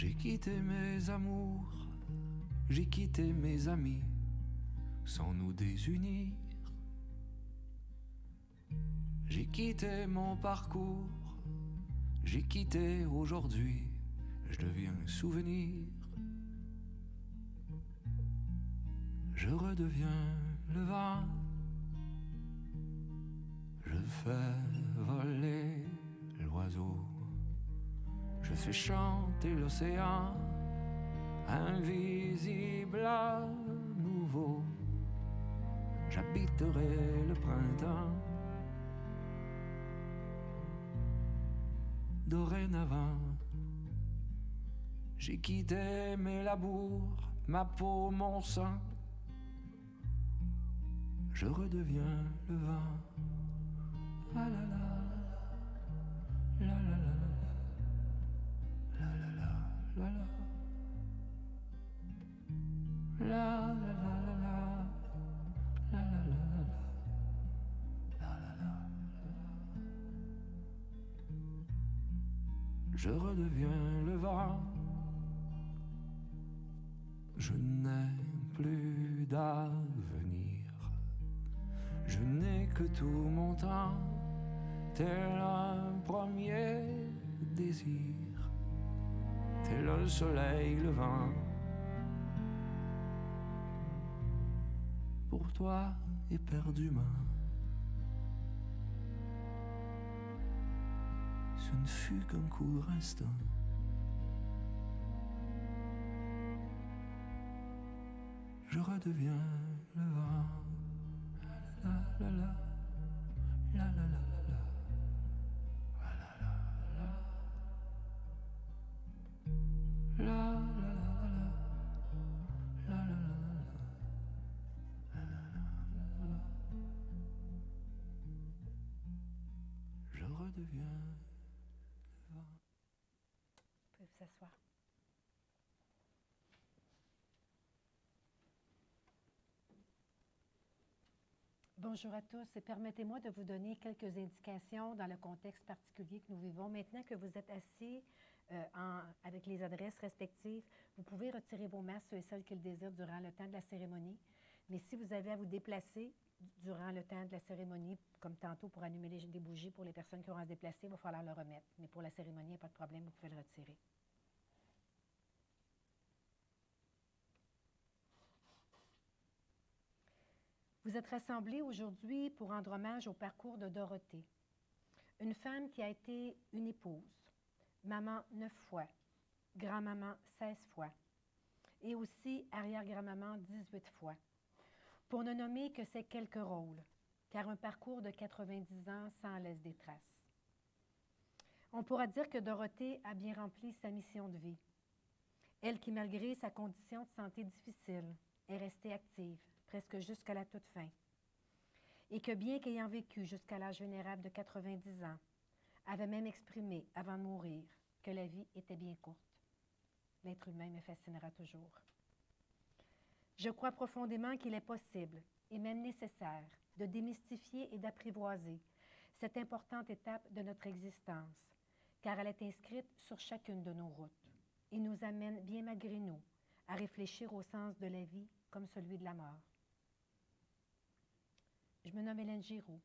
J'ai quitté mes amours, j'ai quitté mes amis, sans nous désunir. J'ai quitté mon parcours, j'ai quitté aujourd'hui, je deviens souvenir. Je redeviens le vent, je fais voler l'oiseau, je fais chanter l'océan, invisible à nouveau. J'habiterai le printemps. Dorénavant, j'ai quitté mes labours, ma peau, mon sang. Je redeviens le vent. Ah là là, la la la la la la la la la la la la la la la. Je redeviens le vent. Je n'ai plus d'avenir. Je n'ai que tout mon temps, tel un premier désir, tel un soleil levant. Pour toi éperdument, ce ne fut qu'un court instant. Je redeviens le vent. La la la la la la la la la la la la. Je redeviens le vent. Vous pouvez vous asseoir. Bonjour à tous et permettez-moi de vous donner quelques indications dans le contexte particulier que nous vivons. Maintenant que vous êtes assis avec les adresses respectives, vous pouvez retirer vos masques, ceux et celles qui le désirent, durant le temps de la cérémonie. Mais si vous avez à vous déplacer durant le temps de la cérémonie, comme tantôt pour allumer des bougies pour les personnes qui auront à se déplacer, il va falloir le remettre. Mais pour la cérémonie, il n'y a pas de problème, vous pouvez le retirer. Vous êtes rassemblés aujourd'hui pour rendre hommage au parcours de Dorothée, une femme qui a été une épouse, maman 9 fois, grand-maman 16 fois et aussi arrière-grand-maman 18 fois, pour ne nommer que ces quelques rôles, car un parcours de 90 ans s'en laisse des traces. On pourra dire que Dorothée a bien rempli sa mission de vie. Elle qui, malgré sa condition de santé difficile, est restée active, presque jusqu'à la toute fin, et que bien qu'ayant vécu jusqu'à l'âge vénérable de 90 ans, avait même exprimé, avant de mourir, que la vie était bien courte. L'être humain me fascinera toujours. Je crois profondément qu'il est possible, et même nécessaire, de démystifier et d'apprivoiser cette importante étape de notre existence, car elle est inscrite sur chacune de nos routes, et nous amène, bien malgré nous, à réfléchir au sens de la vie comme celui de la mort. Je me nomme Hélène Giroux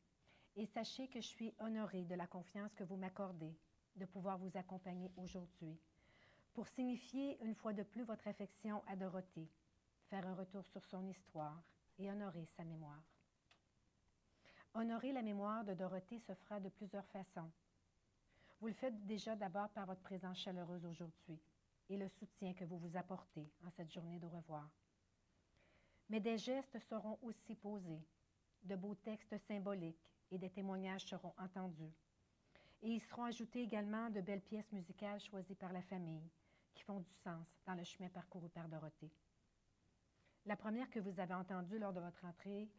et sachez que je suis honorée de la confiance que vous m'accordez de pouvoir vous accompagner aujourd'hui pour signifier une fois de plus votre affection à Dorothée, faire un retour sur son histoire et honorer sa mémoire. Honorer la mémoire de Dorothée se fera de plusieurs façons. Vous le faites déjà d'abord par votre présence chaleureuse aujourd'hui et le soutien que vous vous apportez en cette journée de revoir. Mais des gestes seront aussi posés. De beaux textes symboliques et des témoignages seront entendus. Et y seront ajoutées également de belles pièces musicales choisies par la famille qui font du sens dans le chemin parcouru par Dorothée. La première que vous avez entendue lors de votre entrée,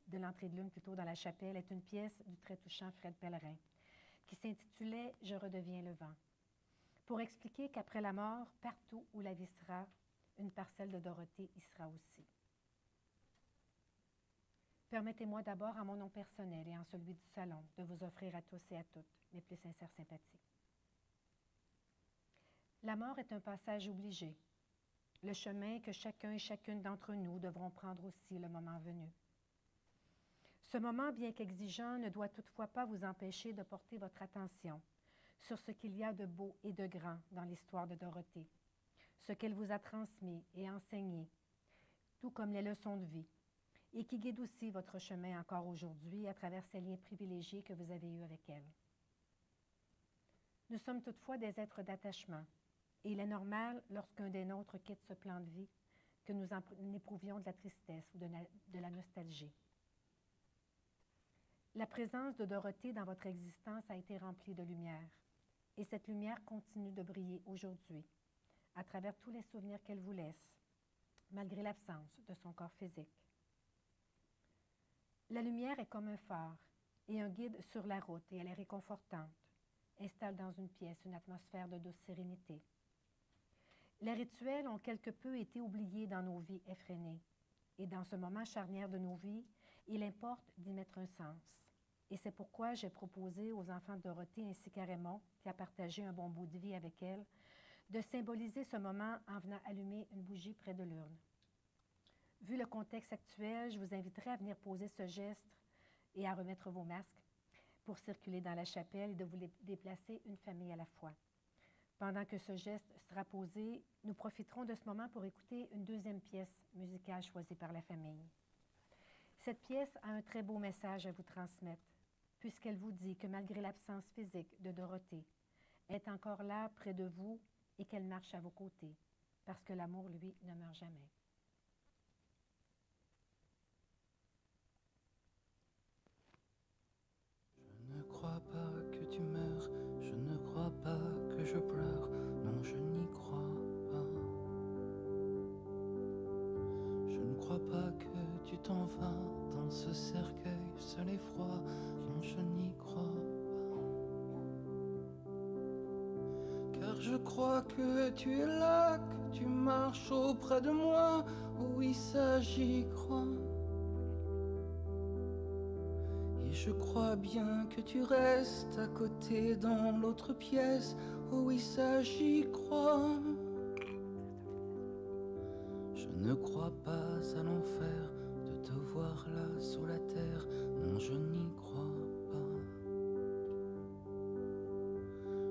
de l'entrée de lune plutôt dans la chapelle, est une pièce du très touchant Fred Pellerin qui s'intitulait « Je redeviens le vent », pour expliquer qu'après la mort, partout où la vie sera, une parcelle de Dorothée y sera aussi. Permettez-moi d'abord, en mon nom personnel et en celui du salon, de vous offrir à tous et à toutes mes plus sincères sympathies. La mort est un passage obligé, le chemin que chacun et chacune d'entre nous devront prendre aussi le moment venu. Ce moment, bien qu'exigeant, ne doit toutefois pas vous empêcher de porter votre attention sur ce qu'il y a de beau et de grand dans l'histoire de Dorothée, ce qu'elle vous a transmis et enseigné, tout comme les leçons de vie, et qui guide aussi votre chemin encore aujourd'hui à travers ces liens privilégiés que vous avez eus avec elle. Nous sommes toutefois des êtres d'attachement, et il est normal, lorsqu'un des nôtres quitte ce plan de vie, que nous en éprouvions de la tristesse ou de la nostalgie. La présence de Dorothée dans votre existence a été remplie de lumière, et cette lumière continue de briller aujourd'hui, à travers tous les souvenirs qu'elle vous laisse, malgré l'absence de son corps physique. La lumière est comme un phare et un guide sur la route, et elle est réconfortante, installe dans une pièce une atmosphère de douce sérénité. Les rituels ont quelque peu été oubliés dans nos vies effrénées, et dans ce moment charnière de nos vies, il importe d'y mettre un sens. Et c'est pourquoi j'ai proposé aux enfants de Dorothée ainsi qu'à Raymond, qui a partagé un bon bout de vie avec elle, de symboliser ce moment en venant allumer une bougie près de l'urne. Vu le contexte actuel, je vous inviterai à venir poser ce geste et à remettre vos masques pour circuler dans la chapelle et de vous déplacer une famille à la fois. Pendant que ce geste sera posé, nous profiterons de ce moment pour écouter une deuxième pièce musicale choisie par la famille. Cette pièce a un très beau message à vous transmettre, puisqu'elle vous dit que malgré l'absence physique de Dorothée, elle est encore là près de vous et qu'elle marche à vos côtés, parce que l'amour, lui, ne meurt jamais. Je ne crois pas que tu meurs, je ne crois pas que je pleure, non je n'y crois pas. Je ne crois pas que tu t'en vas dans ce cercueil seul et froid, non je n'y crois pas. Car je crois que tu es là, que tu marches auprès de moi, oui ça j'y crois. Je crois bien que tu restes à côté dans l'autre pièce, oh oui ça j'y crois. Je ne crois pas à l'enfer de te voir là sous la terre, non je n'y crois pas.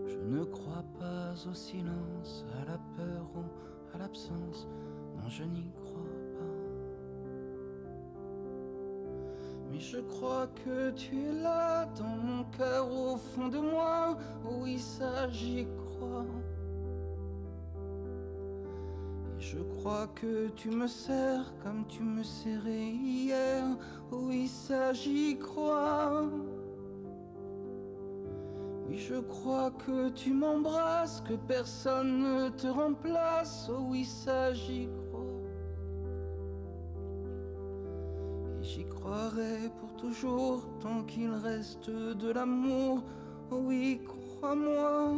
Je ne crois pas au silence, à la peur ou à l'absence, non je n'y crois pas. Mais je crois que tu es là dans mon cœur au fond de moi, oui ça j'y crois. Et je crois que tu me serres comme tu me serrais hier, oui ça j'y crois. Oui je crois que tu m'embrasses, que personne ne te remplace, oh oui ça j'y crois. J'y croirai pour toujours, tant qu'il reste de l'amour, oh oui, crois-moi.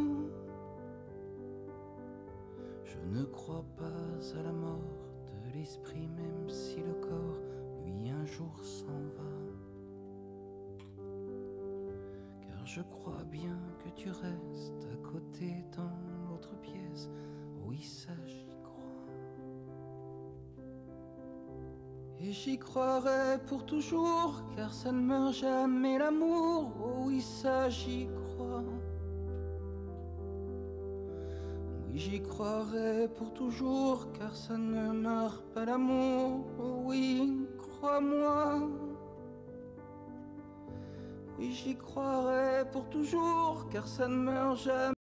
Je ne crois pas à la mort de l'esprit, même si le corps, lui, un jour s'en va. Car je crois bien que tu restes à côté dans l'autre pièce, oui, ça j'y crois. Et j'y croirai pour toujours, car ça ne meurt jamais l'amour, oh oui ça j'y crois. Oui j'y croirai pour toujours, car ça ne meurt pas l'amour, oh oui crois-moi. Oui j'y croirai pour toujours, car ça ne meurt jamais.